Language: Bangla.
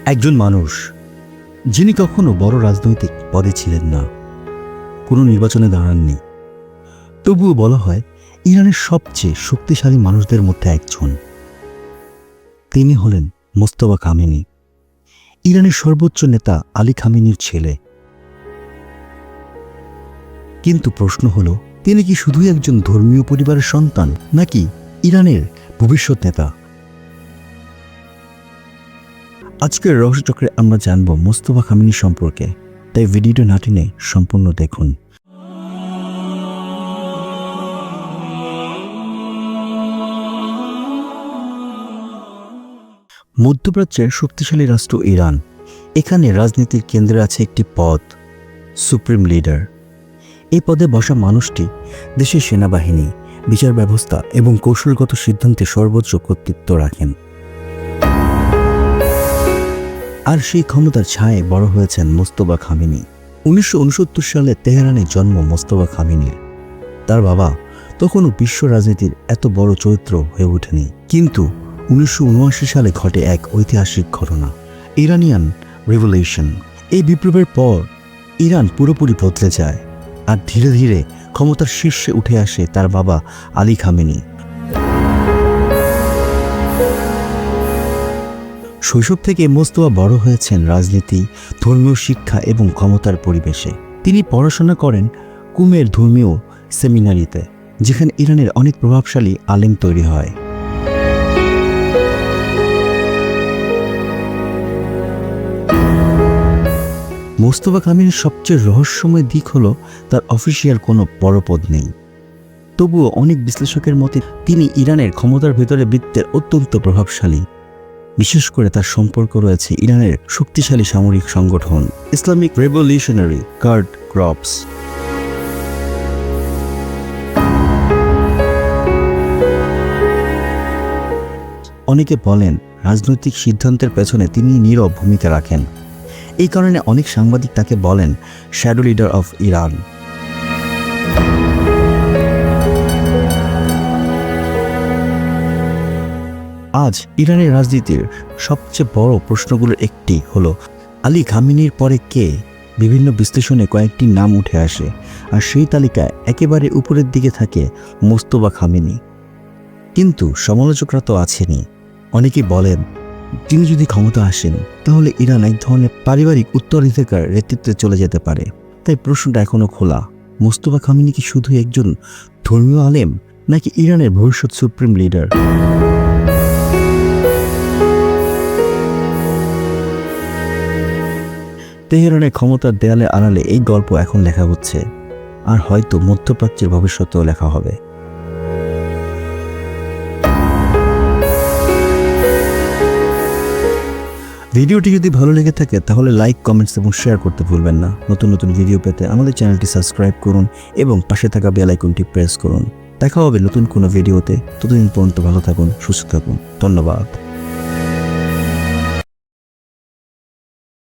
একজন মানুষ যিনি কখনো বড় রাজনৈতিক পদে ছিলেন না, কোনো নির্বাচনে দাঁড়াননি, তবুও বলা হয় ইরানের সবচেয়ে শক্তিশালী মানুষদের মধ্যে একজন। তিনি হলেন মোস্তফা খামেনি, ইরানের সর্বোচ্চ নেতা আলী খামেনির ছেলে। কিন্তু প্রশ্ন হলো, তিনি কি শুধুই একজন ধর্মীয় পরিবারের সন্তান, নাকি ইরানের ভবিষ্যৎ নেতা? আজকের রহস্যচক্রে আমরা জানব মোস্তফা খামেনি সম্পর্কে, তাই ভিডিওটা না টেনে সম্পূর্ণ দেখুন। মধ্যপ্রাচ্যের শক্তিশালী রাষ্ট্র ইরান, এখানে রাজনীতির কেন্দ্রে আছে একটি পদ, সুপ্রিম লিডার। এই পদে বসা মানুষটি দেশের সেনাবাহিনী, বিচার ব্যবস্থা এবং কৌশলগত সিদ্ধান্তে সর্বোচ্চ কর্তৃত্ব রাখেন। আর সেই ক্ষমতার ছায়ে বড় হয়েছেন মোস্তফা খামেনি। 1969 সালে তেহরানে জন্ম মোস্তফা খামেনির। তার বাবা তখনও বিশ্ব রাজনীতির এত বড় চরিত্র হয়ে ওঠেনি। কিন্তু 1979 সালে ঘটে এক ঐতিহাসিক ঘটনা, ইরানিয়ান রেভলিউশন। এই বিপ্লবের পর ইরান পুরোপুরি বদলে যায়, আর ধীরে ধীরে ক্ষমতার শীর্ষে উঠে আসে তার বাবা আলী খামেনি। শৈশব থেকে মোস্তফা বড় হয়েছেন রাজনীতি, ধর্মীয় শিক্ষা এবং ক্ষমতার পরিবেশে। তিনি পড়াশোনা করেন কুমের ধর্মীয় সেমিনারিতে, যেখানে ইরানের অনেক প্রভাবশালী আলেম তৈরি হয়। মোস্তফা খামেনির সবচেয়ে রহস্যময় দিক হলো তার অফিসিয়াল কোনো বড় পদ নেই। তবুও অনেক বিশ্লেষকের মতে তিনি ইরানের ক্ষমতার ভেতরে বৃত্তের অত্যন্ত প্রভাবশালী। বিশেষ করে তার সম্পর্ক রয়েছে ইরানের শক্তিশালী সামরিক সংগঠন ইসলামিক রেভলিউশনারি গার্ড কর্পস। অনেকে বলেন রাজনৈতিক সিদ্ধান্তের পেছনে তিনি নীরব ভূমিকা রাখেন। এই কারণে অনেক সাংবাদিক তাকে বলেন শ্যাডো লিডার অফ ইরান। আজ ইরানের রাজনীতির সবচেয়ে বড় প্রশ্নগুলোর একটি হলো, আলী খামেনির পরে কে? বিভিন্ন বিশ্লেষণে কয়েকটি নাম উঠে আসে, আর সেই তালিকায় একেবারে উপরের দিকে থাকে মোস্তফা খামেনি। কিন্তু সমালোচকরা তো আছেনই। অনেকেই বলেন তিনি যদি ক্ষমতা আসেন তাহলে ইরান এক ধরনের পারিবারিক উত্তরাধিকার নেতৃত্বে চলে যেতে পারে। তাই প্রশ্নটা এখনো খোলা, মোস্তফা খামেনি কি শুধু একজন ধর্মীয় আলেম, নাকি ইরানের ভবিষ্যৎ সুপ্রিম লিডার? তেহরানের ক্ষমতার দেয়ালে আড়ালে এই গল্প এখন লেখা হচ্ছে, আর হয়তো মধ্যপ্রাচ্যের ভবিষ্যতেও লেখা হবে। ভিডিওটি যদি ভালো লেগে থাকে তাহলে লাইক, কমেন্টস এবং শেয়ার করতে ভুলবেন না। নতুন নতুন ভিডিও পেতে আমাদের চ্যানেলটি সাবস্ক্রাইব করুন এবং পাশে থাকা বেল আইকনটি প্রেস করুন। দেখা হবে নতুন কোনো ভিডিওতে। ততদিন পর্যন্ত ভালো থাকুন, সুস্থ থাকুন। ধন্যবাদ।